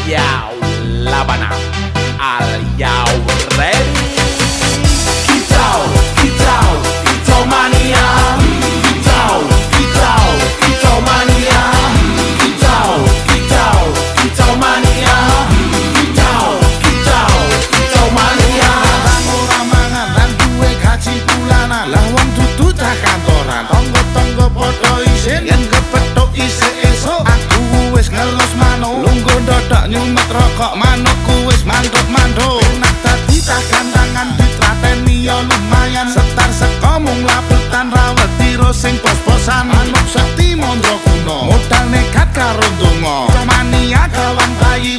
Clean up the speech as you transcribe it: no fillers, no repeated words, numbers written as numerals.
Yo, Labana, are you ready? Kitau, kitau, kitau mania. Kitau, kitau, kitau mania. Kitau, kitau, kitau mania. Kitau, kitau, kitau mania. Bang ora mangan lan duwe gaji bulanan, lah wong dudu cah kantoran. Tonggo-tonggo padha isin yen kepethuk isih esuk. Aku wis ngelos manuk, lungguh ndodok nyumet rokok manukku wis manduk-manduk. Enak dadi cah gandangan ditrateni ya lumayan. Setar seko mung laputan rawet tiro sing pos-posan. Manuk sekti mondro kuno, modal nekat karo donga. Mania kawan bayi